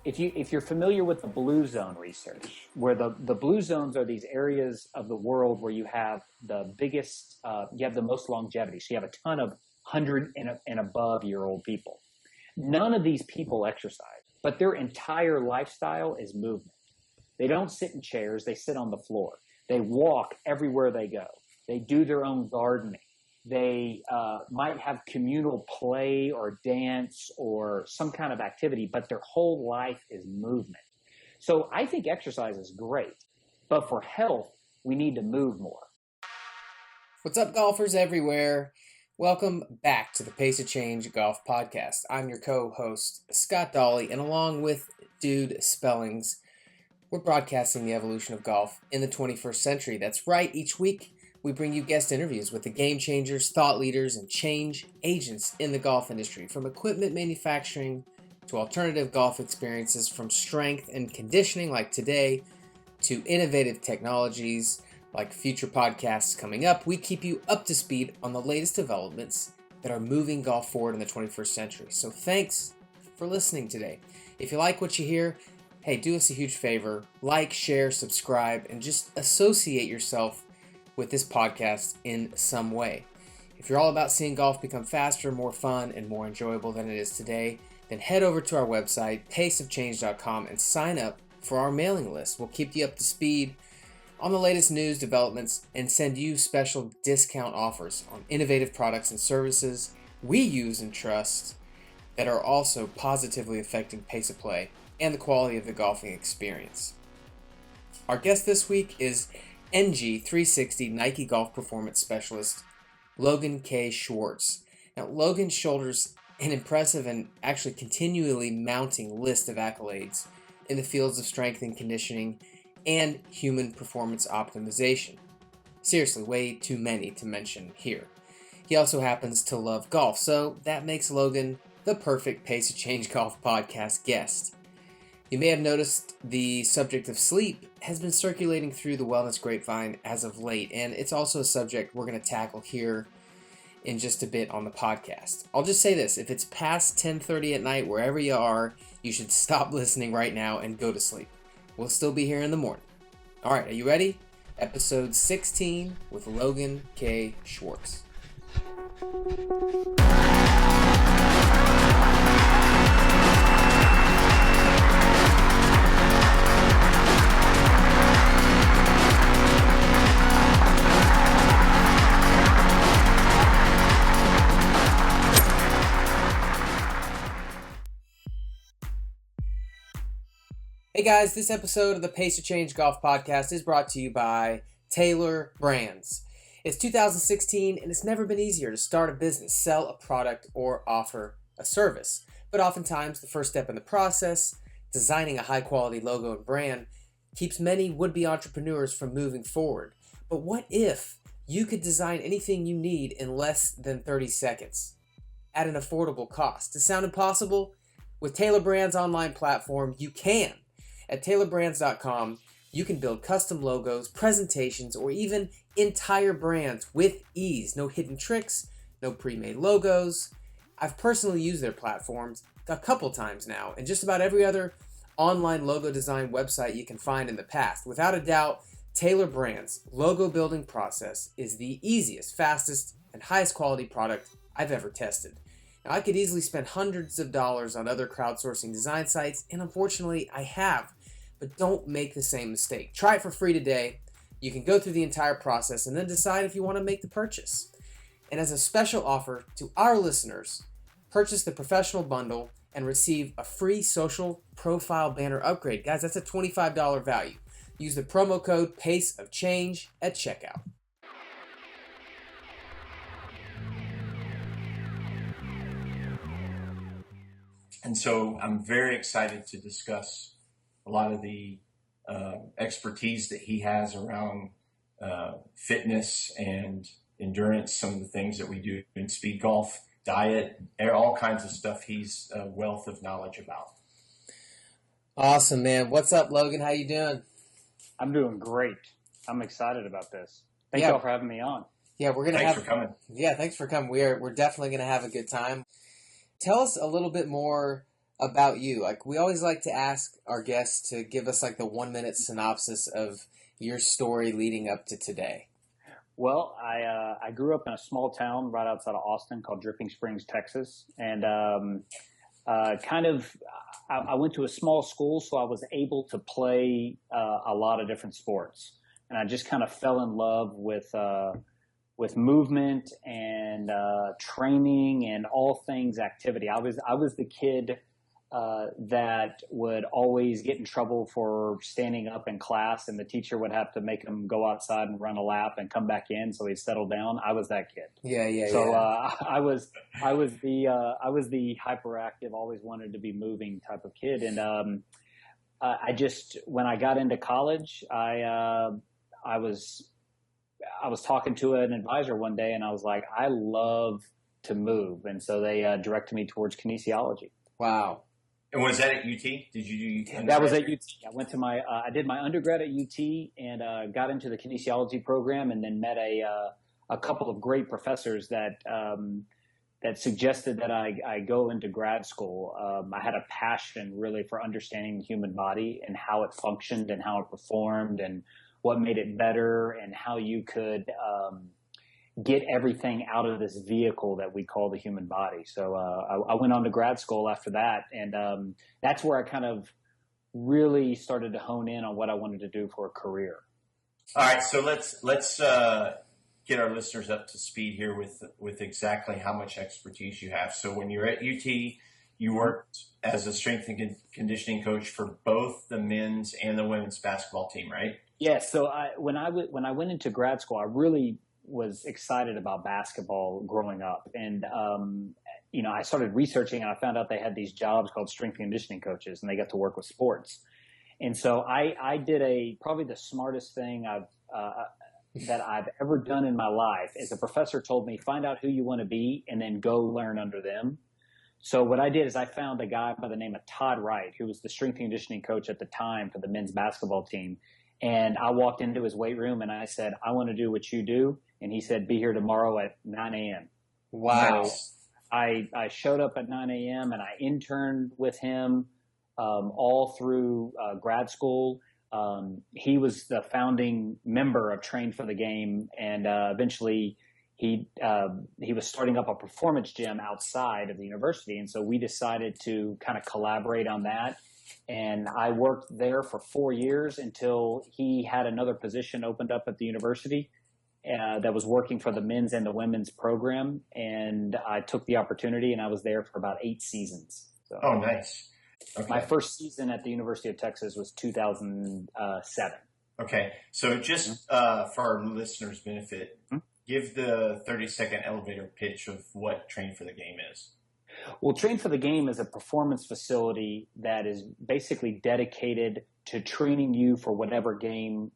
if you're familiar with the blue zone research, where the blue zones are these areas of the world where you have the biggest, you have the most longevity. So you have a ton of 100 and above year old people. None of these people exercise, but their entire lifestyle is movement. They don't sit in chairs. They sit on the floor. They walk everywhere they go. They do their own gardening. They might have communal play or dance or some kind of activity, but their whole life is movement. So I think exercise is great, but for health, we need to move more. What's up, golfers everywhere? Welcome back to the Pace of Change Golf Podcast. I'm your co-host, Scott Dolly, and along with Dude Spellings, we're broadcasting the evolution of golf in the 21st century. That's right, each week we bring you guest interviews with the game changers, thought leaders, and change agents in the golf industry, from equipment manufacturing to alternative golf experiences, from strength and conditioning like today to innovative technologies like future podcasts coming up. We keep you up to speed on the latest developments that are moving golf forward in the 21st century. So thanks for listening today. If you like what you hear, hey, do us a huge favor, like, share, subscribe, and just associate yourself with this podcast in some way. If you're all about seeing golf become faster, more fun, and more enjoyable than it is today, then head over to our website, paceofchange.com, and sign up for our mailing list. We'll keep you up to speed on the latest news, developments, and send you special discount offers on innovative products and services we use and trust that are also positively affecting pace of play and the quality of the golfing experience. Our guest this week is NG360 Nike Golf Performance Specialist, Logan K. Schwartz. Now, Logan shoulders an impressive and actually continually mounting list of accolades in the fields of strength and conditioning and human performance optimization. Seriously, way too many to mention here. He also happens to love golf, so that makes Logan the perfect Pace of Change Golf Podcast guest. You may have noticed the subject of sleep has been circulating through the wellness grapevine as of late, and it's also a subject we're going to tackle here in just a bit on the podcast. I'll just say this: if it's past 10:30 at night, wherever you are, you should stop listening right now and go to sleep. We'll still be here in the morning. All right, are you ready? Episode 16 with Logan K. Schwartz. Hey guys, this episode of the Pace of Change Golf Podcast is brought to you by Taylor Brands. It's 2016 and it's never been easier to start a business, sell a product, or offer a service. But oftentimes the first step in the process, designing a high quality logo and brand, keeps many would-be entrepreneurs from moving forward. But what if you could design anything you need in less than 30 seconds at an affordable cost? Does it sound impossible? With Taylor Brands' online platform, you can. At taylorbrands.com, you can build custom logos, presentations, or even entire brands with ease. No hidden tricks, no pre-made logos. I've personally used their platforms a couple times now, and just about every other online logo design website you can find in the past. Without a doubt, Taylor Brands' logo building process is the easiest, fastest, and highest quality product I've ever tested. Now, I could easily spend hundreds of dollars on other crowdsourcing design sites, and unfortunately, I have. But don't make the same mistake. Try it for free today. You can go through the entire process and then decide if you want to make the purchase. And as a special offer to our listeners, purchase the professional bundle and receive a free social profile banner upgrade. Guys, that's a $25 value. Use the promo code PACEOFCHANGE at checkout. And so I'm very excited to discuss a lot of the expertise that he has around fitness and endurance, some of the things that we do in speed golf, diet, all kinds of stuff he's a wealth of knowledge about. Awesome, man. What's up, Logan? How you doing? I'm doing great. I'm excited about this. Thank y'all for having me on. Yeah, we're gonna Thanks for coming. Yeah, thanks for coming. We're definitely gonna have a good time. Tell us a little bit more about you. Like, we always like to ask our guests to give us like the 1-minute synopsis of your story leading up to today. Well, I grew up in a small town right outside of Austin called Dripping Springs, Texas, and I went to a small school, so I was able to play a lot of different sports, and I just kind of fell in love with movement and training and all things activity. I was the kid that would always get in trouble for standing up in class, and the teacher would have to make him go outside and run a lap and come back in so he'd settle down. I was that kid. So I was the hyperactive, always wanted to be moving type of kid, and I just, when I got into college, I was talking to an advisor one day, and I was like, I love to move, and so they directed me towards kinesiology. Wow. And was that at UT? Did you do UT? That was at UT. I went to I did my undergrad at UT and got into the kinesiology program, and then met a couple of great professors that suggested that I go into grad school. I had a passion really for understanding the human body and how it functioned and how it performed and what made it better and how you could get everything out of this vehicle that we call the human body. So I went on to grad school after that, and that's where I kind of really started to hone in on what I wanted to do for a career. All right, so let's get our listeners up to speed here with exactly how much expertise you have. So when you're at UT, you worked as a strength and conditioning coach for both the men's and the women's basketball team, right? Yeah. So when I went into grad school, I really was excited about basketball growing up. And, I started researching, and I found out they had these jobs called strength and conditioning coaches, and they got to work with sports. And so I did probably the smartest thing that I've ever done in my life is a professor told me, find out who you want to be and then go learn under them. So what I did is I found a guy by the name of Todd Wright, who was the strength and conditioning coach at the time for the men's basketball team. And I walked into his weight room and I said, I want to do what you do. And he said, be here tomorrow at 9 a.m. Wow. So I showed up at 9 a.m. and I interned with him all through grad school. He was the founding member of Train for the Game, and eventually he was starting up a performance gym outside of the university. And so we decided to kind of collaborate on that. And I worked there for 4 years until he had another position opened up at the university that was working for the men's and the women's program. And I took the opportunity, and I was there for about 8 seasons. So oh, nice. Okay. My first season at the University of Texas was 2007. Okay. So just for our listeners' benefit, give the 30-second elevator pitch of what Train for the Game is. Well, Train for the Game is a performance facility that is basically dedicated to training you for whatever game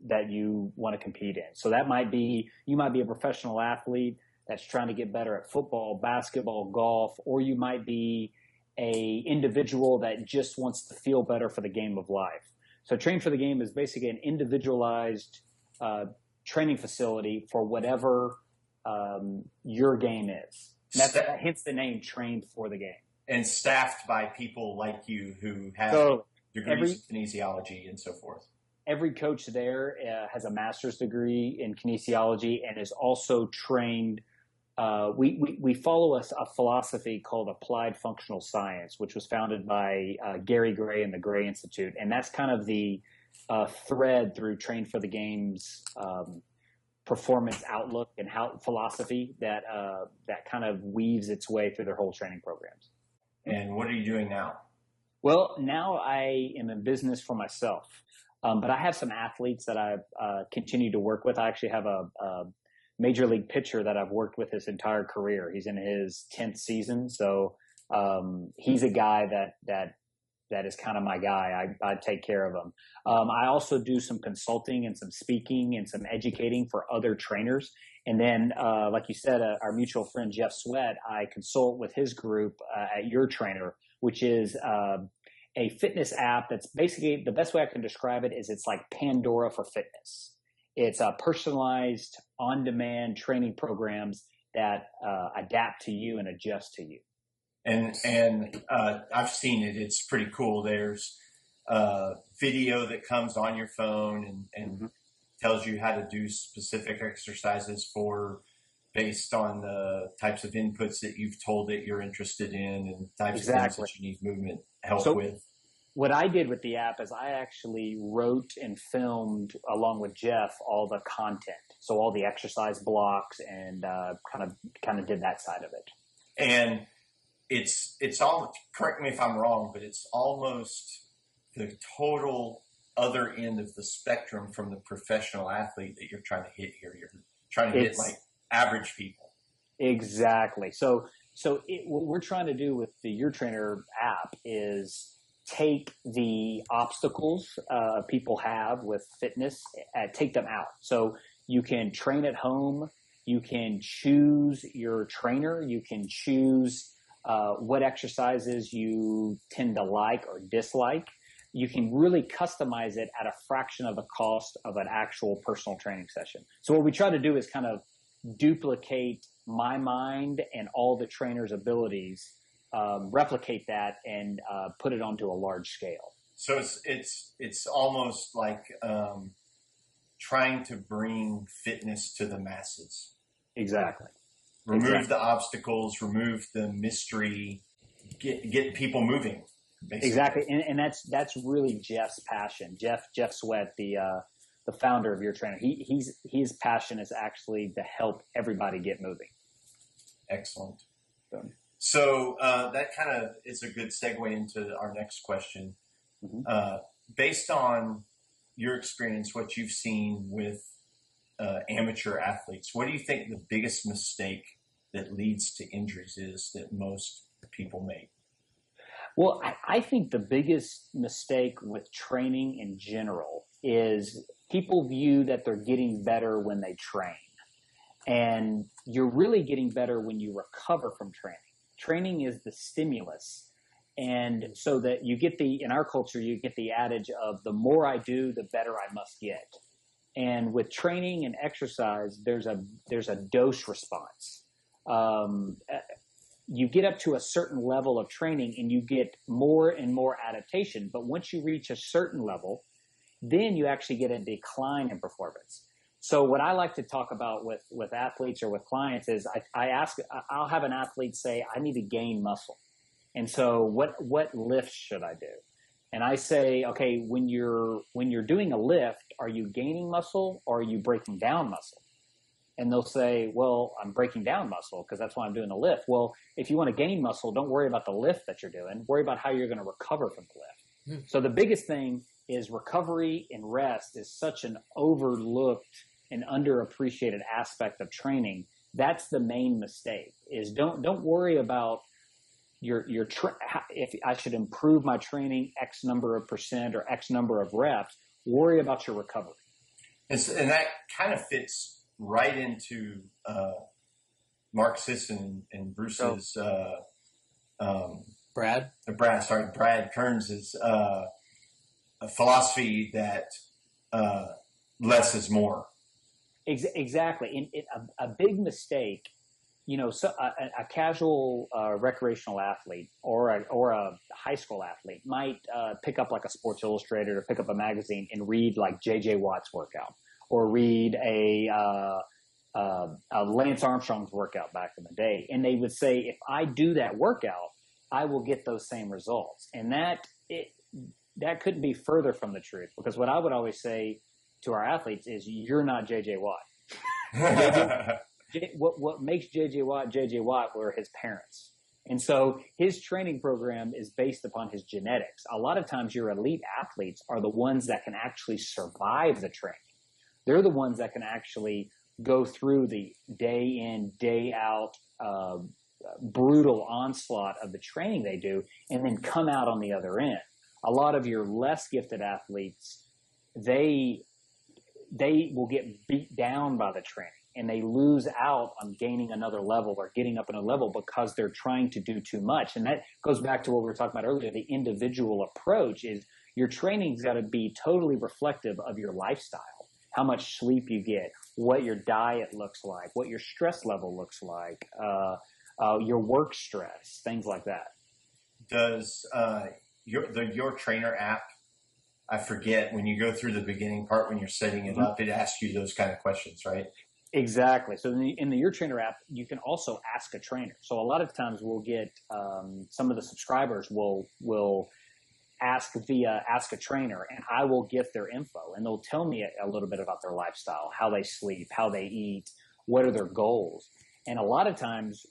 that you want to compete in. So that might be, you might be a professional athlete that's trying to get better at football, basketball, golf, or you might be a individual that just wants to feel better for the game of life. So Train for the Game is basically an individualized training facility for whatever your game is. That's hence the name Train for the Game. And staffed by people like you who have degrees in kinesiology and so forth. Every coach there has a master's degree in kinesiology and is also trained. We follow a philosophy called applied functional science, which was founded by Gary Gray and the Gray Institute. And that's kind of the thread through Train for the Game's performance outlook and how philosophy that kind of weaves its way through their whole training programs. And what are you doing now? Well, now I am in business for myself, but I have some athletes that I continue to work with. I actually have a major league pitcher that I've worked with his entire career. He's in his 10th season, so he's a guy that is kind of my guy. I take care of him. I also do some consulting and some speaking and some educating for other trainers. And then, like you said, our mutual friend, Jeff Sweat, I consult with his group at Your Trainer, which is a fitness app that's basically, the best way I can describe it is it's like Pandora for fitness. It's personalized, on-demand training programs that adapt to you and adjust to you. And I've seen it. It's pretty cool. There's video that comes on your phone and tells you how to do specific exercises based on the types of inputs that you've told it you're interested in and types of things that you need movement help with. What I did with the app is I actually wrote and filmed along with Jeff all the content, so all the exercise blocks, and kind of did that side of it. And it's all, correct me if I'm wrong, but it's almost the total other end of the spectrum from the professional athlete that you're trying to hit here. You're trying to hit like average people. Exactly. So what we're trying to do with the Your Trainer app is take the obstacles people have with fitness, take them out. So you can train at home. You can choose your trainer. You can choose what exercises you tend to like or dislike. You can really customize it at a fraction of the cost of an actual personal training session. So what we try to do is kind of duplicate my mind and all the trainer's abilities, replicate that, and put it onto a large scale. So it's almost like trying to bring fitness to the masses. Exactly. Remove the obstacles, remove the mystery, get people moving. Basically. Exactly, and that's really Jeff's passion. Jeff Sweat, the founder of Your Trainer, his passion is actually to help everybody get moving. Excellent. So that kind of is a good segue into our next question. Based on your experience, what you've seen with amateur athletes, what do you think the biggest mistake that leads to injuries is that most people make? Well, I think the biggest mistake with training in general is people view that they're getting better when they train. And you're really getting better when you recover from training. Training is the stimulus. And so that you get in our culture, you get the adage of the more I do, the better I must get. And with training and exercise, there's a dose response. You get up to a certain level of training and you get more and more adaptation. But once you reach a certain level, then you actually get a decline in performance. So what I like to talk about with athletes or with clients is I'll have an athlete say, I need to gain muscle. And so what lifts should I do? And I say, okay, when you're doing a lift, are you gaining muscle or are you breaking down muscle? And they'll say, well, I'm breaking down muscle because that's why I'm doing the lift. Well, if you want to gain muscle, don't worry about the lift that you're doing. Worry about how you're going to recover from the lift. So the biggest thing is recovery and rest is such an overlooked and underappreciated aspect of training. That's the main mistake is don't worry about if I should improve my training X number of percent or X number of reps. Worry about your recovery. And that kind of fits right into Mark Sisson and Bruce's Brad Kearns' philosophy that less is more. Exactly. And a big mistake, a casual recreational athlete or a high school athlete might pick up like a Sports Illustrated or pick up a magazine and read like J.J. Watt's workout or read a Lance Armstrong's workout back in the day. And they would say, if I do that workout, I will get those same results. And that couldn't be further from the truth, because what I would always say to our athletes is you're not J.J. Watt. What makes J.J. Watt were his parents. And so his training program is based upon his genetics. A lot of times your elite athletes are the ones that can actually survive the training. They're the ones that can actually go through the day in, day out, brutal onslaught of the training they do and then come out on the other end. A lot of your less gifted athletes, they will get beat down by the training and they lose out on gaining another level or getting up another level because they're trying to do too much. And that goes back to what we were talking about earlier. The individual approach is your training's got to be totally reflective of your lifestyle, how much sleep you get, what your diet looks like, what your stress level looks like, your work stress, things like that. Does your trainer app, I forget, when you go through the beginning part, when you're setting it up, it asks you those kind of questions, right? Exactly. So in the Your Trainer app, you can also ask a trainer. So a lot of times we'll get some of the subscribers will ask via Ask a Trainer, and I will get their info, and they'll tell me a little bit about their lifestyle, how they sleep, how they eat, what are their goals. And a lot of times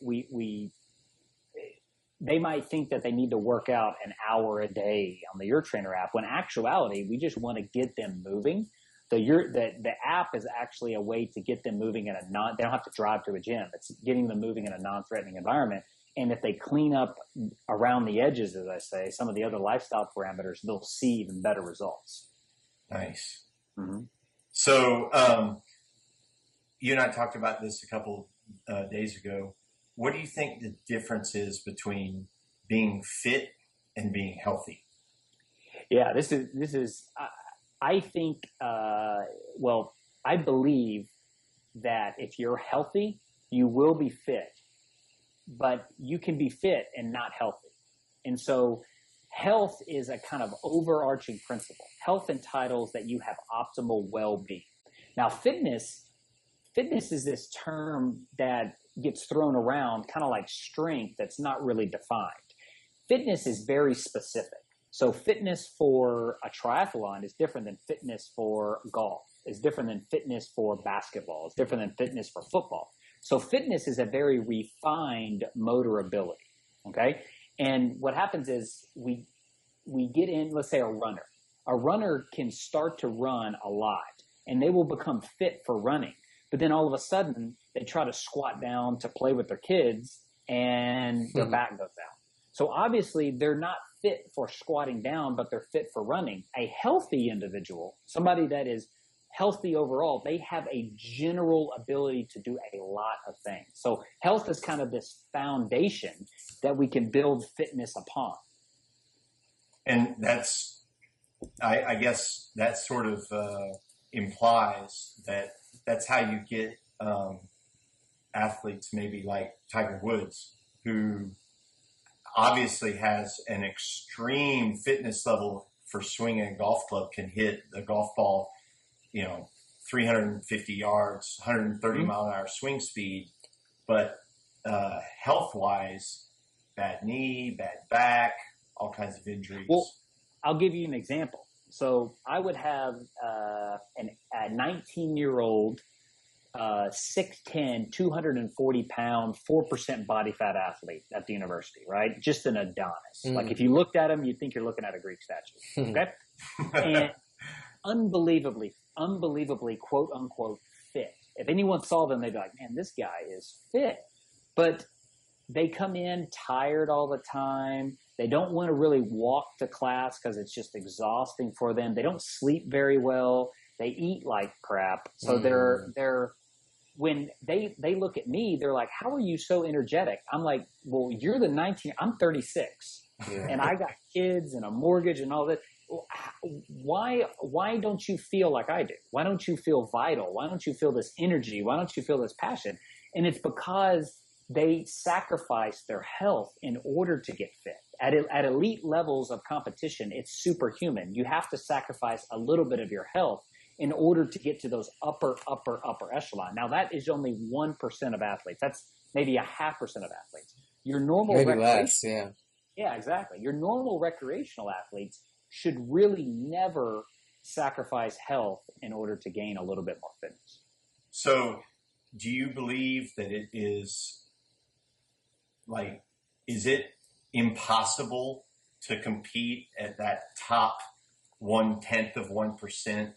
they might think that they need to work out an hour a day on the Your Trainer app, when in actuality, we just want to get them moving. The app is actually a way to get them moving they don't have to drive to a gym. It's getting them moving in a non-threatening environment. And if they clean up around the edges, as I say, some of the other lifestyle parameters, they'll see even better results. Nice. Mm-hmm. So you and I talked about this a couple days ago. What do you think the difference is between being fit and being healthy? Yeah, this is. I think. I believe that if you're healthy, you will be fit, but you can be fit and not healthy. And so, health is a kind of overarching principle. Health entitles that you have optimal well-being. Now, fitness is this term that gets thrown around, kind of like strength, that's not really defined. Fitness is very specific. So fitness for a triathlon is different than fitness for golf. It's different than fitness for basketball. It's different than fitness for football. So fitness is a very refined motor ability. Okay. And what happens is we get in, let's say a runner. A runner can start to run a lot and they will become fit for running. But then all of a sudden they try to squat down to play with their kids and their back goes out. So obviously they're not fit for squatting down, but they're fit for running. A healthy individual, somebody that is healthy overall, they have a general ability to do a lot of things. So health is kind of this foundation that we can build fitness upon. And I guess that sort of implies that that's how you get athletes maybe like Tiger Woods, who obviously has an extreme fitness level for swinging a golf club, can hit the golf ball, 350 yards, 130 mile an hour swing speed, but health-wise, bad knee, bad back, all kinds of injuries. Well, I'll give you an example. So I would have a 19-year-old 6'10", 240-pound, 4% body fat athlete at the university, right? Just an Adonis. Like if you looked at him, you'd think you're looking at a Greek statue. Okay. And unbelievably, quote unquote, fit. If anyone saw them, they'd be like, man, this guy is fit. But they come in tired all the time. They don't want to really walk to class because it's just exhausting for them. They don't sleep very well. They eat like crap. So they're when they look at me, they're like, how are you so energetic? I'm like, well, you're the 19, I'm 36 and I got kids and a mortgage and all that. Why don't you feel like I do? Why don't you feel vital? Why don't you feel this energy? Why don't you feel this passion? And it's because they sacrifice their health in order to get fit. At elite levels of competition, it's superhuman. You have to sacrifice a little bit of your health in order to get to those upper echelon. Now, that is only 1% of athletes. That's maybe 0.5% of athletes. Your normal maybe less, yeah. Yeah, exactly. Your normal recreational athletes should really never sacrifice health in order to gain a little bit more fitness. So do you believe that it is it impossible to compete at that top 1/10 of 1%?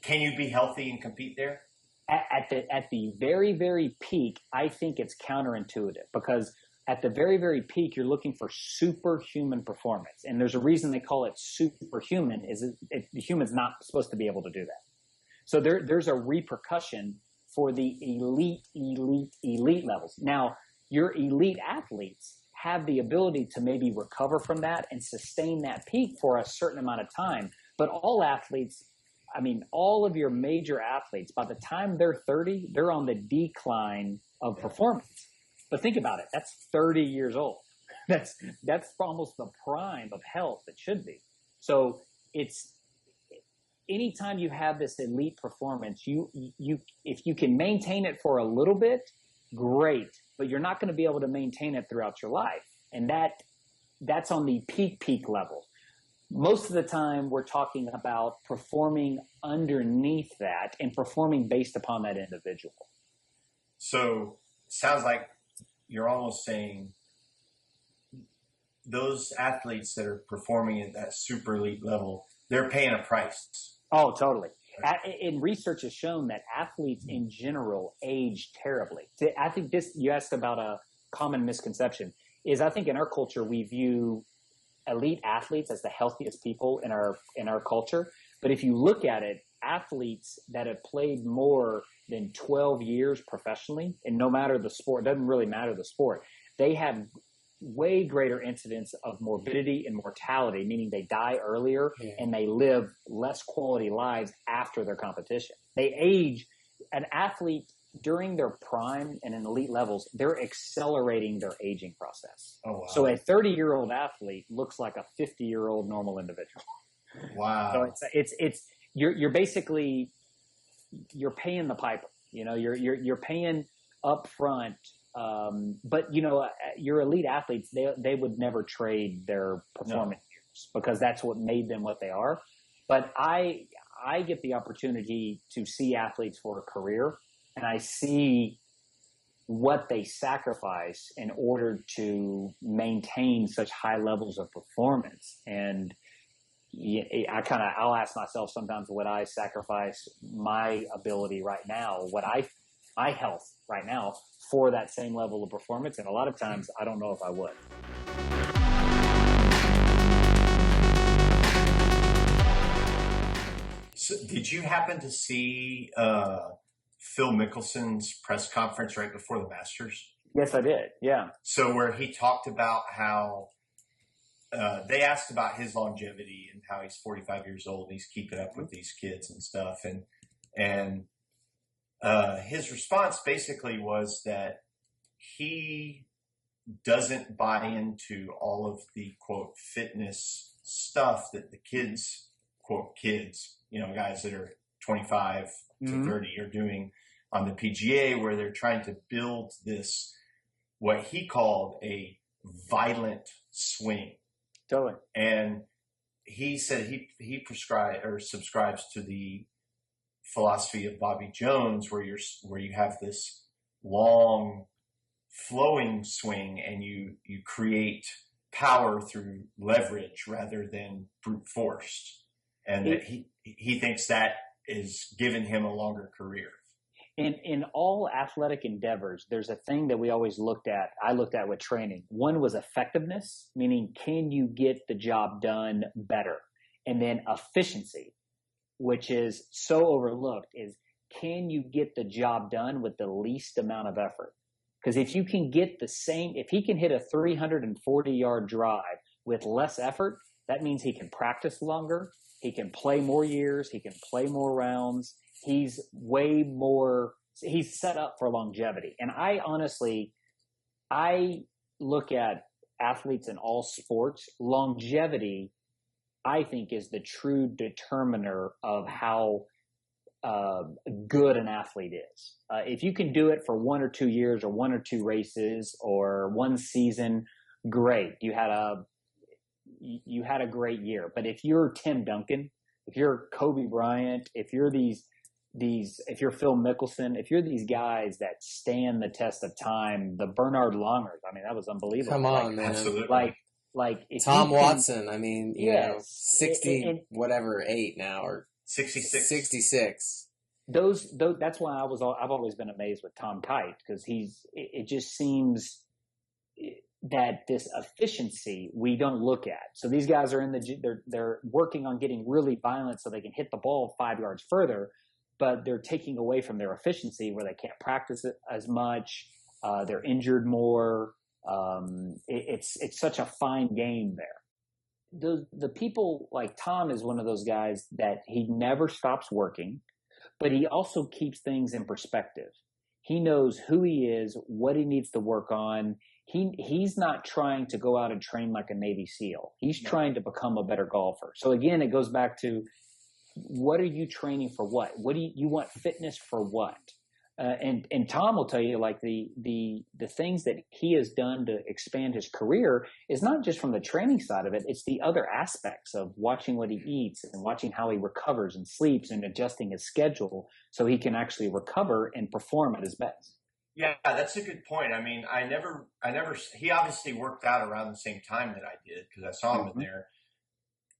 Can you be healthy and compete there? At the very, very peak, I think it's counterintuitive because at the very, very peak, you're looking for superhuman performance. And there's a reason they call it superhuman the human's not supposed to be able to do that. So there's a repercussion for the elite levels. Now, your elite athletes have the ability to maybe recover from that and sustain that peak for a certain amount of time. But all athletes, all of your major athletes, by the time they're 30, they're on the decline of performance. But think about it. That's 30 years old. That's almost the prime of health it should be. So it's anytime you have this elite performance, you if you can maintain it for a little bit, great. But you're not going to be able to maintain it throughout your life. And that's on the peak level. Most of the time, we're talking about performing underneath that and performing based upon that individual. So sounds like you're almost saying those athletes that are performing at that super elite level, they're paying a price. Oh, totally. And research has shown that athletes in general age terribly. I think you asked about a common misconception, is I think in our culture, we view elite athletes as the healthiest people in our culture. But if you look at it, athletes that have played more than 12 years professionally, and no matter the sport, it doesn't really matter the sport, they have way greater incidence of morbidity and mortality, meaning they die earlier and they live less quality lives after their competition. They age. An athlete during their prime and in elite levels, they're accelerating their aging process. Oh, wow. So a 30-year-old athlete looks like a 50-year-old normal individual. Wow. So it's you're basically you're paying the piper. You're paying up front. But your elite athletes, they would never trade their performance years because that's what made them what they are. But I get the opportunity to see athletes for a career, and I see what they sacrifice in order to maintain such high levels of performance. And I'll ask myself sometimes, would I sacrifice my ability right now, my health right now for that same level of performance? And a lot of times I don't know if I would. So did you happen to see Phil Mickelson's press conference right before the Masters? Yes, I did. Yeah. So where he talked about how they asked about his longevity and how he's 45 years old and he's keeping up with these kids and stuff. And his response basically was that he doesn't buy into all of the, quote, fitness stuff that the kids, quote, kids, guys that are 25 to 30 are doing on the PGA, where they're trying to build this, what he called a violent swing. Totally. And he said he subscribes to the philosophy of Bobby Jones, where you have this long flowing swing and you create power through leverage rather than brute force. And that he thinks that is giving him a longer career. In all athletic endeavors, there's a thing that I looked at with training. One was effectiveness, meaning can you get the job done better? And then efficiency, which is so overlooked, is can you get the job done with the least amount of effort? Because if he can hit a 340-yard drive with less effort, that means he can practice longer, he can play more years, he can play more rounds. He's set up for longevity. And I look at athletes in all sports. Longevity, I think, is the true determiner of how good an athlete is. If you can do it for 1 or 2 years or 1 or 2 races or 1 season, great. You had a great year. But if you're Tim Duncan, if you're Kobe Bryant, if you're if you're Phil Mickelson, if you're these guys that stand the test of time, the Bernard Longers, that was unbelievable. Come on, man. Absolutely. Like if Tom Watson, 60 8 now, or 66. That's why I've always been amazed with Tom Kite, because it just seems that this efficiency we don't look at. So these guys are they're working on getting really violent so they can hit the ball 5 yards further, but they're taking away from their efficiency where they can't practice it as much. They're injured more. It's such a fine game there. The people like Tom is one of those guys that he never stops working, but he also keeps things in perspective. He knows who he is, what he needs to work on. He's not trying to go out and train like a Navy SEAL. He's trying to become a better golfer. So again, it goes back to, what are you training for? What do you want fitness for? What? And Tom will tell you, like, the things that he has done to expand his career is not just from the training side of it. It's the other aspects of watching what he eats and watching how he recovers and sleeps and adjusting his schedule so he can actually recover and perform at his best. Yeah, that's a good point. I mean, he obviously worked out around the same time that I did because I saw him in there,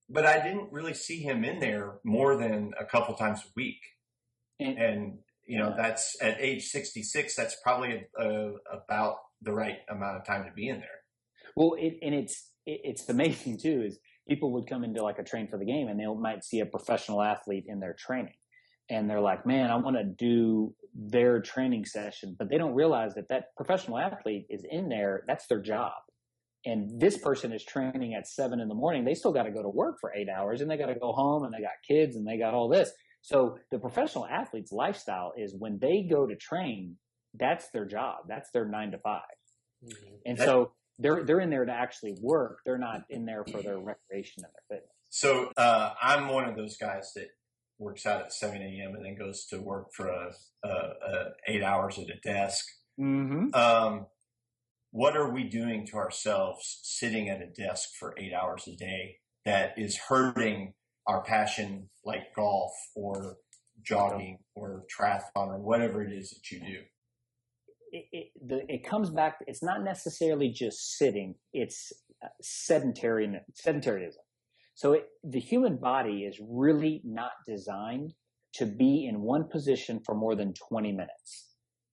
but I didn't really see him in there more than a couple times a week. And you know, that's at age 66, that's probably about the right amount of time to be in there. Well, it's amazing too, is people would come into like a train for the game and they might see a professional athlete in their training. And they're like, man, I want to do their training session. But they don't realize that professional athlete is in there. That's their job. And this person is training at 7 a.m. They still got to go to work for 8 hours, and they got to go home, and they got kids, and they got all this. So the professional athlete's lifestyle is when they go to train, that's their job. That's their 9 to 5. Mm-hmm. And so they're in there to actually work. They're not in there for their recreation and their fitness. So I'm one of those guys that works out at 7 a.m. and then goes to work for 8 hours at a desk. Mm-hmm. What are we doing to ourselves sitting at a desk for 8 hours a day that is hurting our passion, like golf or jogging or triathlon or whatever it is that you do? It comes back. It's not necessarily just sitting. It's sedentarism. So the human body is really not designed to be in one position for more than 20 minutes.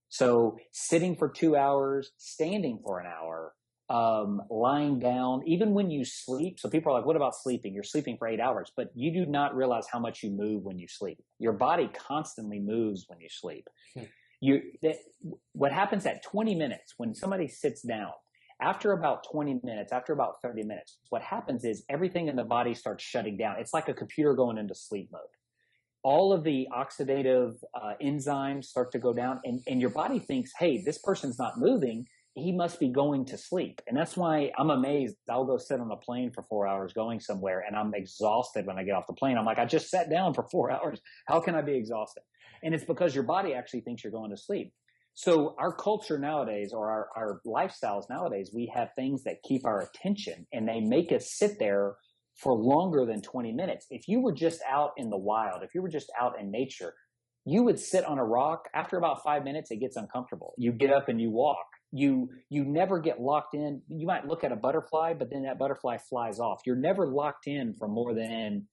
So sitting for 2 hours, standing for an hour, lying down, even when you sleep. So people are like, what about sleeping? You're sleeping for 8 hours, but you do not realize how much you move when you sleep. Your body constantly moves when you sleep. What happens at 20 minutes when somebody sits down, after about 20 minutes, after about 30 minutes, what happens is everything in the body starts shutting down. It's like a computer going into sleep mode. All of the oxidative enzymes start to go down, and your body thinks, hey, this person's not moving. He must be going to sleep. And that's why I'm amazed. I'll go sit on a plane for 4 hours going somewhere, and I'm exhausted when I get off the plane. I'm like, I just sat down for 4 hours. How can I be exhausted? And it's because your body actually thinks you're going to sleep. So our culture nowadays, or our lifestyles nowadays, we have things that keep our attention, and they make us sit there for longer than 20 minutes. If you were just out in the wild, if you were just out in nature, you would sit on a rock. After about 5 minutes, it gets uncomfortable. You get up and you walk. You never get locked in. You might look at a butterfly, but then that butterfly flies off. You're never locked in for more than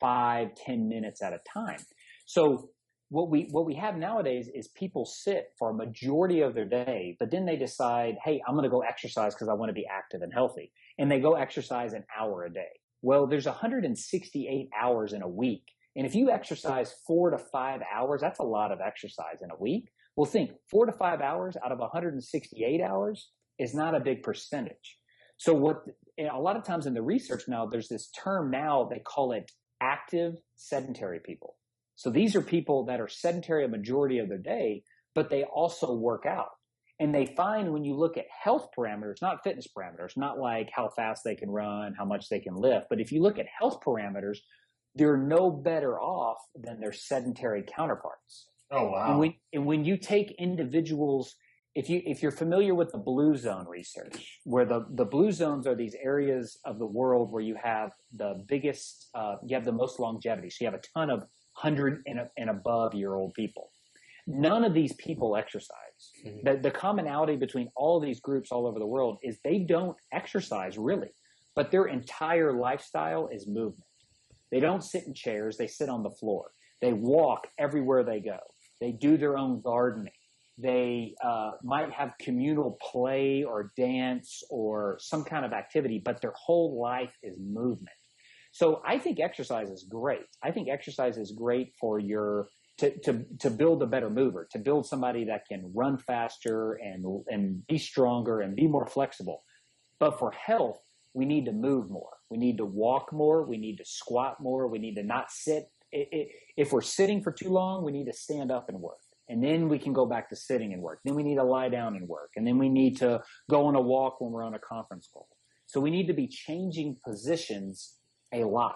5-10 minutes at a time. So what we have nowadays is people sit for a majority of their day, but then they decide, hey, I'm going to go exercise because I want to be active and healthy. And they go exercise an hour a day. Well, there's 168 hours in a week. And if you exercise 4 to 5 hours, that's a lot of exercise in a week. Well, think 4 to 5 hours out of 168 hours is not a big percentage. So a lot of times in the research now, there's this term now, they call it active sedentary people. So these are people that are sedentary a majority of their day, but they also work out. And they find when you look at health parameters, not fitness parameters, not like how fast they can run, how much they can lift, but if you look at health parameters, they're no better off than their sedentary counterparts. Oh, wow. And when you take individuals, if you're familiar with the blue zone research, where the blue zones are these areas of the world where you have the biggest, you have the most longevity. So you have a ton of 100 and above year old people. None of these people exercise. Mm-hmm. The commonality between all these groups all over the world is they don't exercise really, but their entire lifestyle is movement. They don't sit in chairs. They sit on the floor. They walk everywhere they go. They do their own gardening. They might have communal play or dance or some kind of activity, but their whole life is movement. So I think exercise is great. I think exercise is great for to build a better mover, to build somebody that can run faster and be stronger and be more flexible. But for health, we need to move more. We need to walk more. We need to squat more. We need to not sit. If we're sitting for too long, we need to stand up and work. And then we can go back to sitting and work. Then we need to lie down and work. And then we need to go on a walk when we're on a conference call. So we need to be changing positions a lot.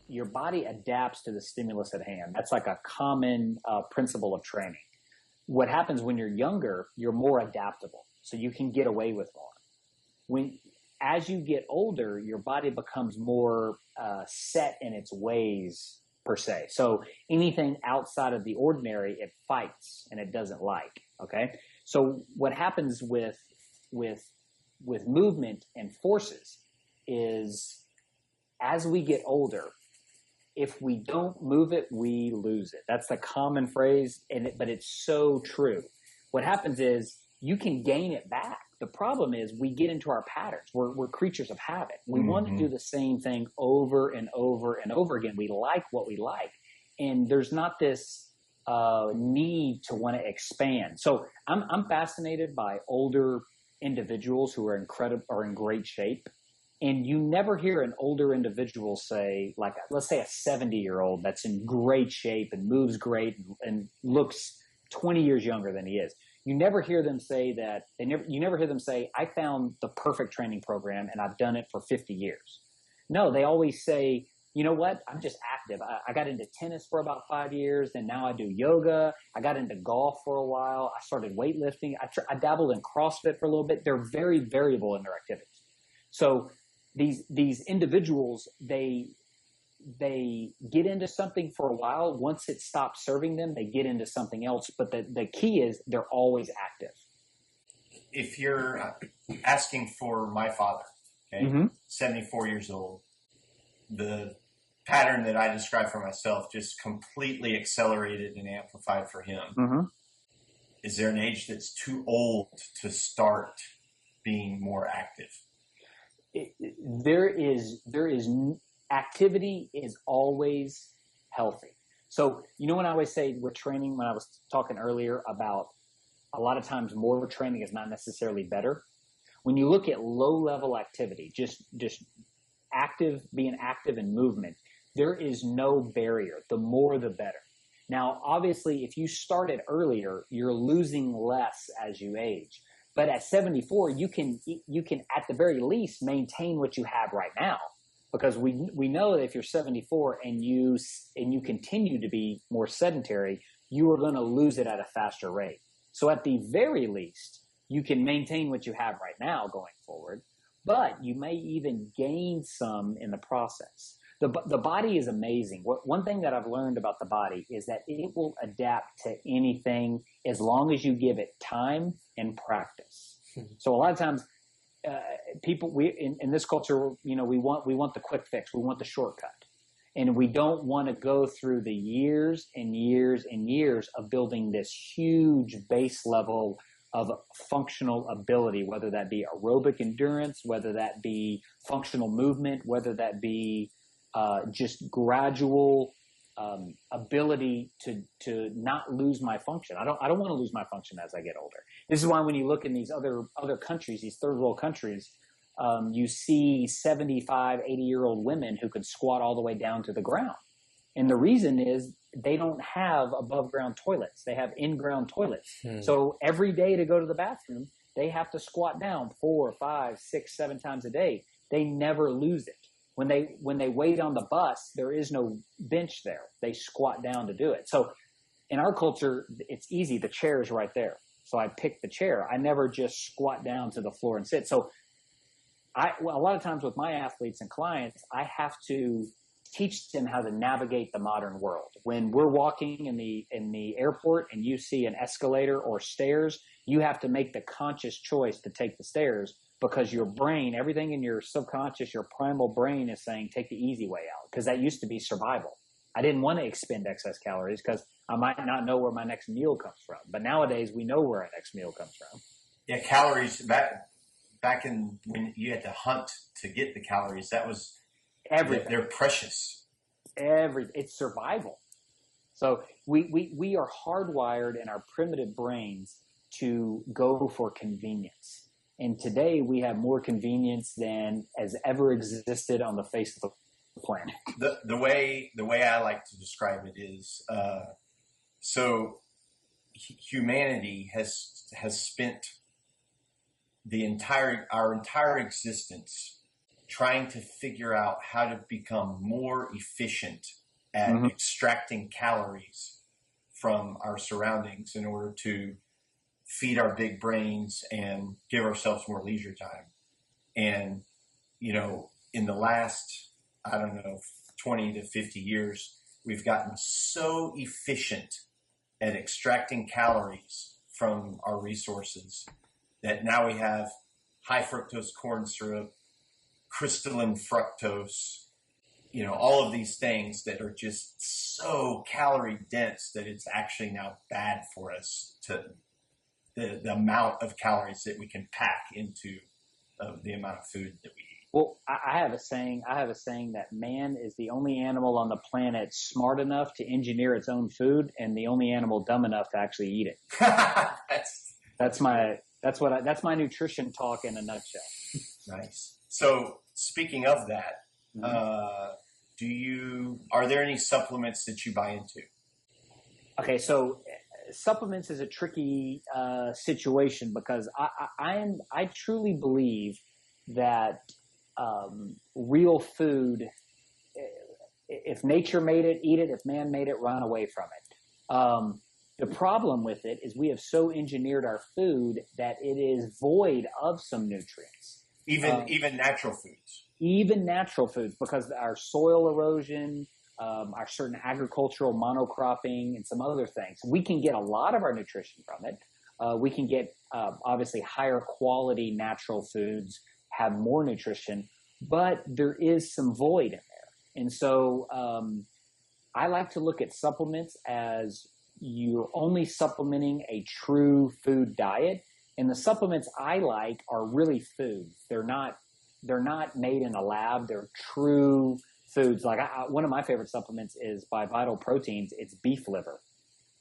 Your body adapts to the stimulus at hand. That's like a common principle of training. What happens when you're younger, you're more adaptable, so you can get away with more. As you get older, your body becomes more set in its ways, per se. So anything outside of the ordinary, it fights and it doesn't like. Okay. So what happens with movement and forces is, as we get older, if we don't move it, we lose it. That's the common phrase, but it's so true. What happens is you can gain it back. The problem is we get into our patterns. We're creatures of habit. We want to do the same thing over and over and over again. We like what we like. And there's not this need to want to expand. So I'm fascinated by older individuals who are in great shape. And you never hear an older individual say, like, let's say a 70-year-old that's in great shape and moves great and looks 20 years younger than he is. You never hear them say that. You never hear them say, I found the perfect training program and I've done it for 50 years. No, they always say, you know what? I'm just active. I got into tennis for about 5 years, and now I do yoga. I got into golf for a while. I started weightlifting. I dabbled in CrossFit for a little bit. They're very variable in their activities. So these individuals, they get into something for a while. Once it stops serving them, they get into something else. But the key is they're always active. If you're asking for my father, okay, 74 years old, the pattern that I described for myself just completely accelerated and amplified for him. Is there an age that's too old to start being more active? There is activity is always healthy. So, when I always say with training, when I was talking earlier about a lot of times more training is not necessarily better. When you look at low level activity, just being active in movement, there is no barrier. The more, the better. Now, obviously, if you started earlier, you're losing less as you age. But at 74, you can at the very least maintain what you have right now, because we know that if you're 74 and you continue to be more sedentary, you are going to lose it at a faster rate. So at the very least, you can maintain what you have right now going forward, but you may even gain some in the process. The body is amazing. One thing that I've learned about the body is that it will adapt to anything as long as you give it time and practice. So a lot of times, people in this culture, we want the quick fix. We want the shortcut, and we don't want to go through the years and years and years of building this huge base level of functional ability, whether that be aerobic endurance, whether that be functional movement, whether that be just gradual ability to not lose my function. I don't want to lose my function as I get older. This is why when you look in these other countries, these third world countries, you see 75, 80-year-old women who could squat all the way down to the ground. And the reason is they don't have above ground toilets. They have in-ground toilets. So every day to go to the bathroom, they have to squat down 4, 5, 6, 7 times a day. They never lose it. When they wait on the bus, there is no bench there. They squat down to do it. So in our culture, it's easy. The chair is right there. So I pick the chair. I never just squat down to the floor and sit. So a lot of times with my athletes and clients, I have to teach them how to navigate the modern world. When we're walking in the airport and you see an escalator or stairs, you have to make the conscious choice to take the stairs, because your brain, everything in your subconscious, your primal brain is saying, take the easy way out, because that used to be survival. I didn't want to expend excess calories because I might not know where my next meal comes from. But nowadays we know where our next meal comes from. Yeah, calories back in when you had to hunt to get the calories, that was everything. They're precious. It's survival. So we are hardwired in our primitive brains to go for convenience. And today we have more convenience than has ever existed on the face of the planet. The way I like to describe it is so humanity has spent our entire existence trying to figure out how to become more efficient at extracting calories from our surroundings in order to feed our big brains and give ourselves more leisure time. And, in the last, 20 to 50 years, we've gotten so efficient at extracting calories from our resources that now we have high fructose corn syrup, crystalline fructose, all of these things that are just so calorie dense that it's actually now bad for us to the amount of calories that we can pack into the amount of food that we eat. Well, I have a saying that man is the only animal on the planet smart enough to engineer its own food, and the only animal dumb enough to actually eat it. That's my nutrition talk in a nutshell. Nice. So speaking of that, are there any supplements that you buy into? Okay, so supplements is a tricky situation because I truly believe that real food, if nature made it, eat it. If man made it, run away from it. The problem with it is we have so engineered our food that it is void of some nutrients. Even natural foods. Even natural foods, because our soil erosion, our certain agricultural monocropping, and some other things. We can get a lot of our nutrition from it. We can get obviously higher quality natural foods, have more nutrition, but there is some void in there. And so I like to look at supplements as you're only supplementing a true food diet. And the supplements I like are really foods. They're not made in a lab. They're true foods. Like one of my favorite supplements is by Vital Proteins. It's beef liver,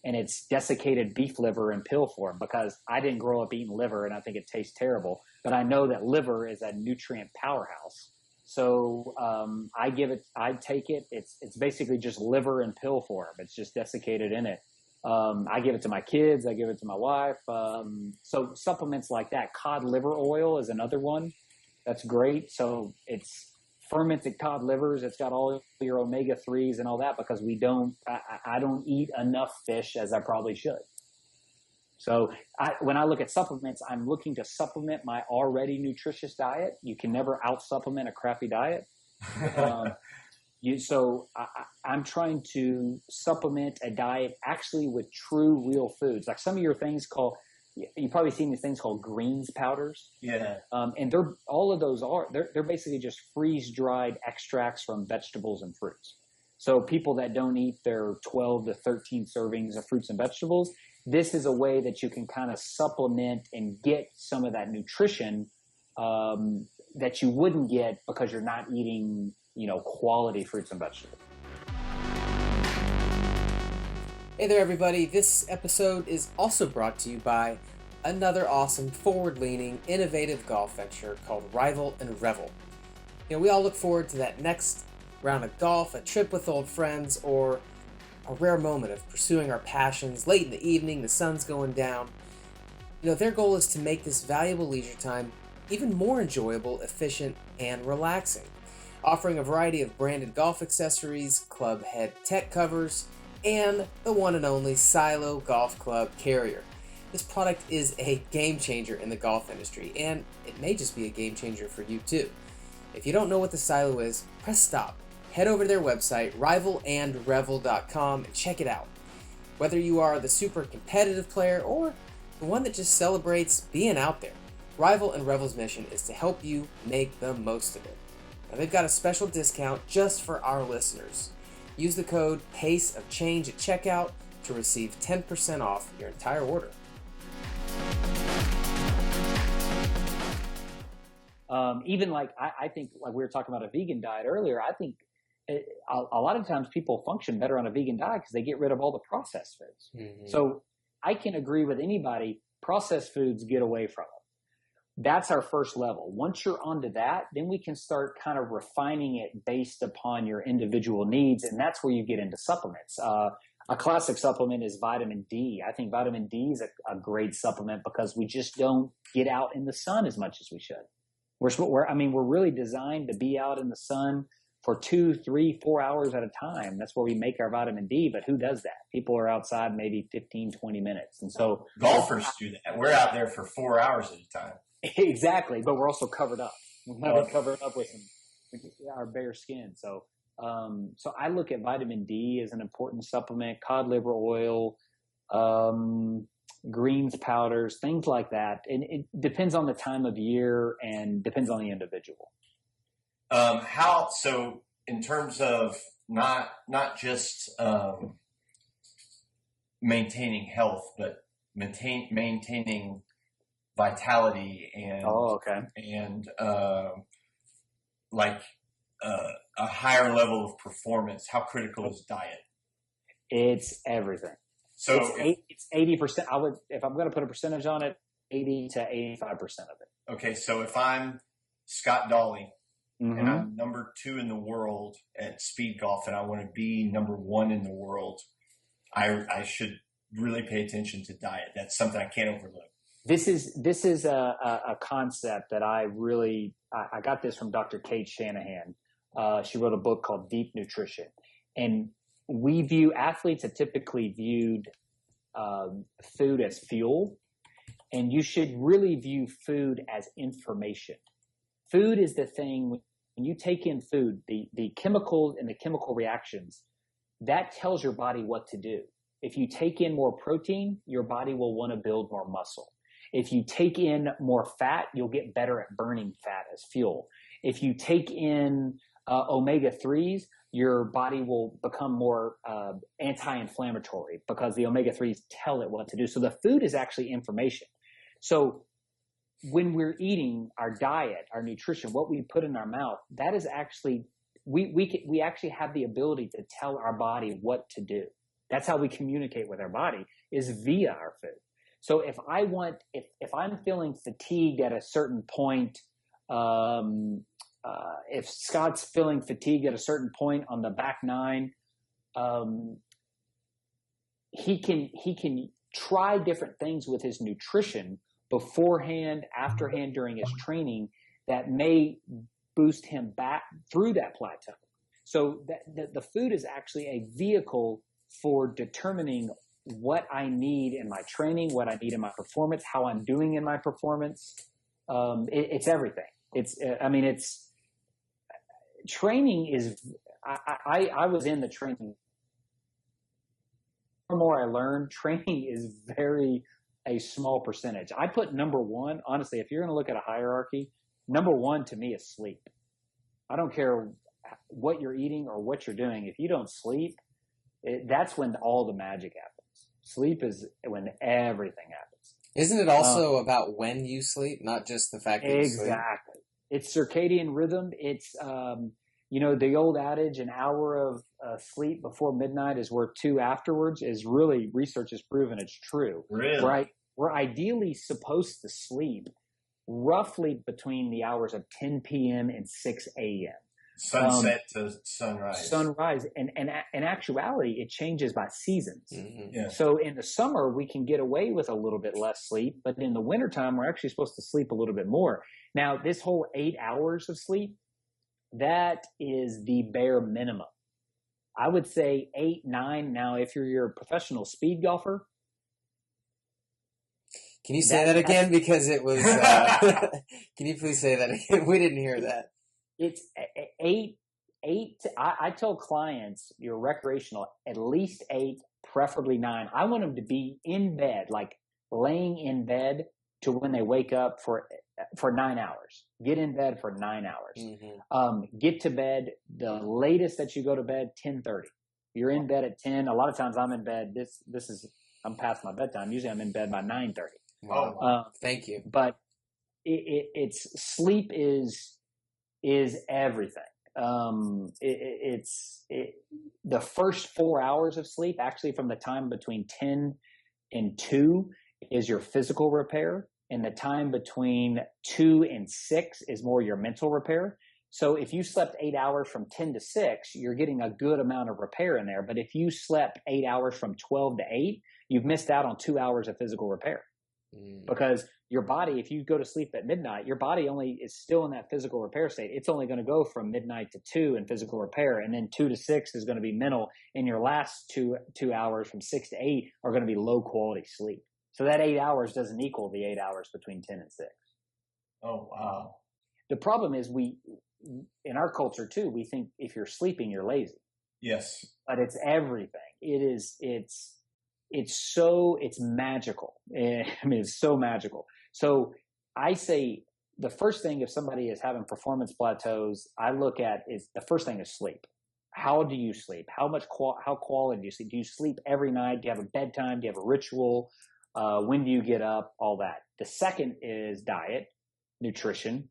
and it's desiccated beef liver in pill form, because I didn't grow up eating liver and I think it tastes terrible, but I know that liver is a nutrient powerhouse. So I take it. It's basically just liver in pill form. It's just desiccated in it. I give it to my kids. I give it to my wife. So supplements like that. Cod liver oil is another one that's great. So it's fermented cod livers. It's got all your omega-3s and all that, because I don't eat enough fish as I probably should. So when I look at supplements, I'm looking to supplement my already nutritious diet. You can never out-supplement a crappy diet. So I'm trying to supplement a diet actually with true, real foods. Like some of your things you've probably seen these things called greens powders. Yeah. And they're basically just freeze-dried extracts from vegetables and fruits. So people that don't eat their 12 to 13 servings of fruits and vegetables, this is a way that you can kind of supplement and get some of that nutrition that you wouldn't get because you're not eating, quality fruits and vegetables. Hey there, everybody. This episode is also brought to you by another awesome, forward-leaning, innovative golf venture called Rival and Revel. We all look forward to that next round of golf, a trip with old friends, or a rare moment of pursuing our passions late in the evening, the sun's going down. Their goal is to make this valuable leisure time even more enjoyable, efficient, and relaxing, offering a variety of branded golf accessories, club head tech covers, and the one and only Silo Golf Club carrier. This product is a game changer in the golf industry, and it may just be a game changer for you too. If you don't know what the Silo is, press stop. Head over to their website, rivalandrevel.com, and check it out. Whether you are the super competitive player or the one that just celebrates being out there, Rival and Revel's mission is to help you make the most of it. Now, they've got a special discount just for our listeners. Use the code PACEOFCHANGE at checkout to receive 10% off your entire order. Even I think like we were talking about a vegan diet earlier, I think a lot of times people function better on a vegan diet because they get rid of all the processed foods. Mm-hmm. So I can agree with anybody, processed foods, get away from them. that's our first level. Once you're onto that, then we can start kind of refining it based upon your individual needs. And that's where you get into supplements. A classic supplement is vitamin D. I think vitamin D is a great supplement because we just don't get out in the sun as much as we should. We're really designed to be out in the sun for 2, 3, 4 hours at a time. That's where we make our vitamin D. But who does that? People are outside maybe 15, 20 minutes. And so golfers do that. We're out there for 4 hours at a time. Exactly. But we're also covered up. We're covered up with our bare skin. So I look at vitamin D as an important supplement, cod liver oil, greens powders, things like that. And it depends on the time of year and depends on the individual. So in terms of not just maintaining health, but maintaining vitality and a higher level of performance, how critical is diet? It's everything. So it's 80%. If I'm going to put a percentage on it, 80 to 85% of it. Okay. So if I'm Scott Dolly Mm-hmm. and I'm number 2 in the world at Speedgolf and I want to be number 1 in the world, I should really pay attention to diet. That's something I can't overlook. This is a concept that I got this from Dr. Kate Shanahan. She wrote a book called Deep Nutrition, and athletes have typically viewed food as fuel, and you should really view food as information. Food is the thing. When you take in food, the chemicals and the chemical reactions, that tells your body what to do. If you take in more protein, your body will want to build more muscle. If you take in more fat, you'll get better at burning fat as fuel. If you take in omega-3s, your body will become more anti-inflammatory because the omega-3s tell it what to do. So the food is actually information. So when we're eating our diet, our nutrition, what we put in our mouth, that is actually, we actually have the ability to tell our body what to do. That's how we communicate with our body, is via our food. So if I'm feeling fatigued at a certain point, if Scott's feeling fatigued at a certain point on the back nine, he can try different things with his nutrition beforehand, afterhand, during his training that may boost him back through that plateau. So the food is actually a vehicle for determining what I need in my training, what I need in my performance, how I'm doing in my performance. It's everything. Training is, I was in the training. The more I learned, training is a small percentage. I put number 1, honestly, if you're going to look at a hierarchy, number 1 to me is sleep. I don't care what you're eating or what you're doing. If you don't sleep, that's when all the magic happens. Sleep is when everything happens. Isn't it also about when you sleep, not just the fact that you sleep? Exactly. It's circadian rhythm. It's, the old adage, an hour of sleep before midnight is worth 2 afterwards, is really, research has proven it's true. Really? Right? We're ideally supposed to sleep roughly between the hours of 10 p.m. and 6 a.m. Sunset to sunrise. Sunrise. And in actuality, it changes by seasons. Mm-hmm. Yeah. So in the summer, we can get away with a little bit less sleep, but in the wintertime, we're actually supposed to sleep a little bit more. Now, this whole 8 hours of sleep, that is the bare minimum. I would say 8, 9. Now, if you're a professional speed golfer. Can you say that again? Because it was, can you please say that again? We didn't hear that. It's 8. I tell clients, you're recreational, at least 8, preferably 9. I want them to be in bed, like laying in bed to when they wake up for 9 hours. Get in bed for 9 hours. Mm-hmm. Get to bed, the latest that you go to bed, 10:30. You're in bed at 10. A lot of times I'm in bed. I'm past my bedtime. Usually I'm in bed by 9:30. Wow. Thank you. But it's sleep is everything. The first 4 hours of sleep, actually from the time between 10 and 2, is your physical repair. and the time between 2 and 6 is more your mental repair. So if you slept 8 hours from 10 to 6, you're getting a good amount of repair in there. But if you slept 8 hours from 12 to 8, you've missed out on 2 hours of physical repair. Because your body, if you go to sleep at midnight, your body only is still in that physical repair state. It's only going to go from midnight to 2 in physical repair. And then 2 to 6 is going to be mental. And your last two hours from 6 to 8 are going to be low quality sleep. So that 8 hours doesn't equal the 8 hours between 10 and 6. Oh, wow. The problem is in our culture too, we think if you're sleeping, you're lazy. Yes. But it's everything. It's magical. I mean, it's so magical. So I say the first thing, if somebody is having performance plateaus, I look at is the first thing is sleep. How do you sleep? How quality do you sleep? Do you sleep every night? Do you have a bedtime? Do you have a ritual? When do you get up? All that. The second is diet, nutrition,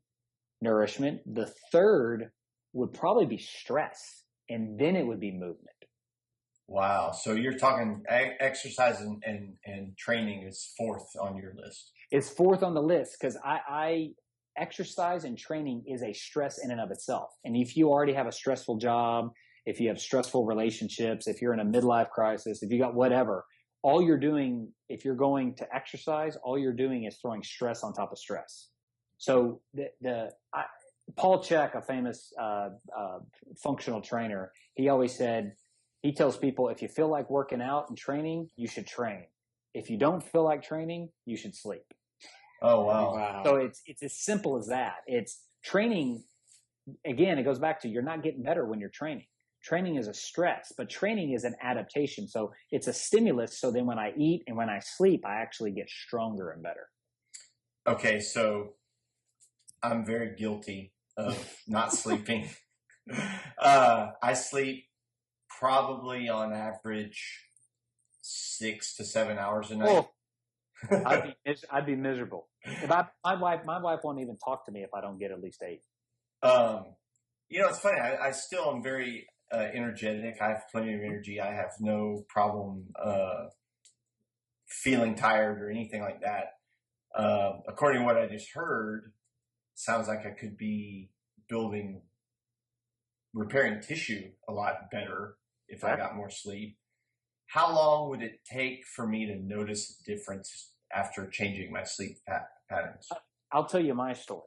nourishment. The third would probably be stress, and then it would be movement. Wow. So you're talking exercise and training is fourth on your list. It's fourth on the list because I exercise and training is a stress in and of itself. And if you already have a stressful job, if you have stressful relationships, if you're in a midlife crisis, if you got whatever, all you're doing, if you're going to exercise, all you're doing is throwing stress on top of stress. So Paul Chek, a famous functional trainer, he always said, he tells people, if you feel like working out and training, you should train. If you don't feel like training, you should sleep. Oh, wow. So it's as simple as that. It's training. Again, it goes back to you're not getting better when you're training. Training is a stress, but training is an adaptation. So it's a stimulus. So then when I eat and when I sleep, I actually get stronger and better. Okay, so I'm very guilty of not sleeping. I sleep probably on average 6 to 7 hours a night. Oh, I'd be miserable. My wife won't even talk to me if I don't get at least 8. It's funny. I still am very energetic. I have plenty of energy. I have no problem feeling tired or anything like that. According to what I just heard, sounds like I could be repairing tissue a lot better if I got more sleep. How long would it take for me to notice a difference after changing my sleep patterns? I'll tell you my story.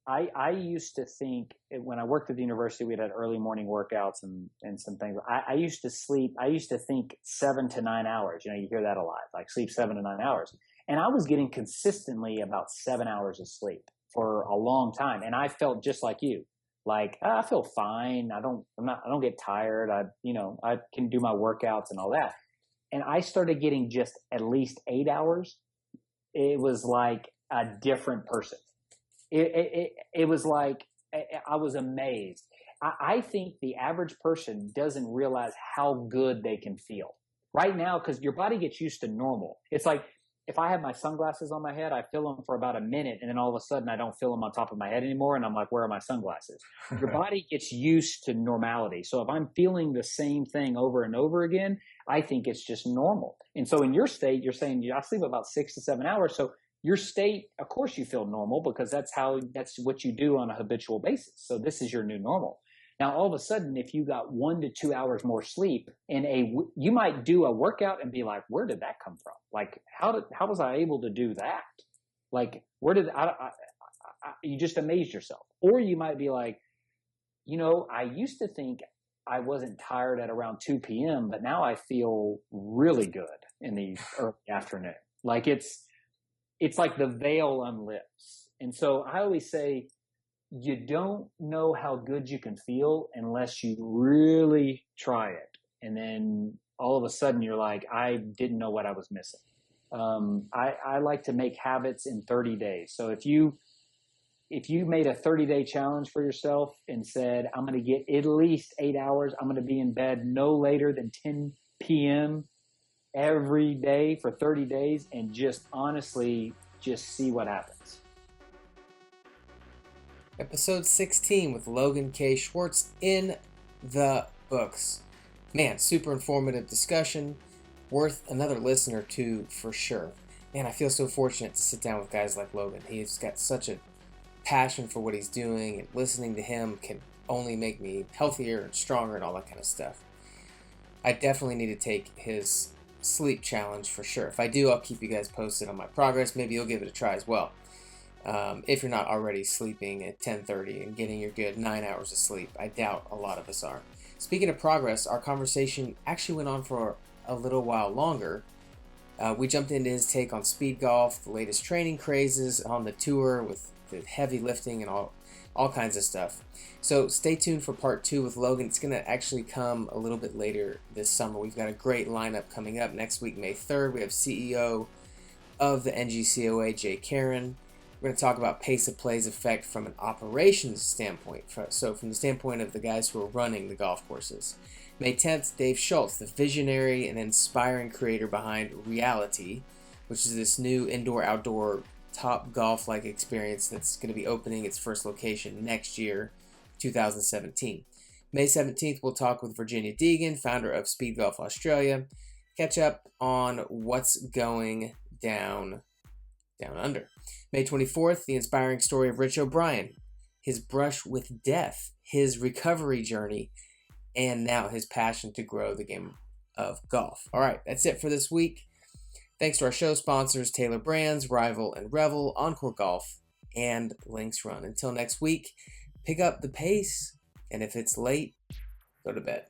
I used to think when I worked at the university, we had early morning workouts and some things. I used to think 7 to 9 hours. You hear that a lot, like sleep 7 to 9 hours. And I was getting consistently about 7 hours of sleep for a long time. And I felt just like you. Like, I feel fine. I don't get tired. I can do my workouts and all that. And I started getting just at least 8 hours. It was like a different person. It was like, I was amazed. I think the average person doesn't realize how good they can feel right now, because your body gets used to normal. It's like, if I have my sunglasses on my head, I feel them for about a minute, and then all of a sudden I don't feel them on top of my head anymore, and I'm like, where are my sunglasses? Your body gets used to normality. So if I'm feeling the same thing over and over again, I think it's just normal. And so in your state, you're saying, I sleep about 6 to 7 hours. So your state, of course you feel normal, because that's what you do on a habitual basis. So this is your new normal. Now, all of a sudden, if you got 1 to 2 hours more sleep you might do a workout and be like, where did that come from? Like, how was I able to do that? Like, you just amazed yourself. Or you might be like, I used to think I wasn't tired at around 2 p.m., but now I feel really good in the early afternoon. Like it's like the veil unlifts. And so I always say, you don't know how good you can feel unless you really try it. And then all of a sudden you're like, I didn't know what I was missing. I like to make habits in 30 days. So if you made a 30-day challenge for yourself and said, I'm going to get at least 8 hours, I'm going to be in bed no later than 10 p.m. every day for 30 days, and just honestly just see what happens. Episode 16 with Logan K. Schwartz in the books. Man, super informative discussion. Worth another listen or two for sure. man, I feel so fortunate to sit down with guys like Logan. He's got such a passion for what he's doing, and listening to him can only make me healthier and stronger and all that kind of stuff. I definitely need to take his sleep challenge for sure. If I do, I'll keep you guys posted on my progress. Maybe you'll give it a try as well. If you're not already sleeping at 10:30 and getting your good 9 hours of sleep. I doubt a lot of us are. Speaking of progress, our conversation actually went on for a little while longer. We jumped into his take on Speedgolf, the latest training crazes on the tour with the heavy lifting and all kinds of stuff. So stay tuned for part 2 with Logan. It's going to actually come a little bit later this summer. We've got a great lineup coming up. Next week, May 3rd, we have CEO of the NGCOA, Jay Karen. We're going to talk about pace of play's effect from an operations standpoint. So from the standpoint of the guys who are running the golf courses. May 10th, Dave Schwartz, the visionary and inspiring creator behind Reality, which is this new indoor-outdoor top golf-like experience that's going to be opening its first location next year, 2017. May 17th, we'll talk with Virginia Deegan, founder of Speedgolf Australia. Catch up on what's going down under. May 24th, the inspiring story of Rich O'Brien, his brush with death, his recovery journey, and now his passion to grow the game of golf. All right, that's it for this week. Thanks to our show sponsors, Taylor Brands, Rival and Revel, Encore Golf, and Links Run. Until next week, pick up the pace, and if it's late, go to bed.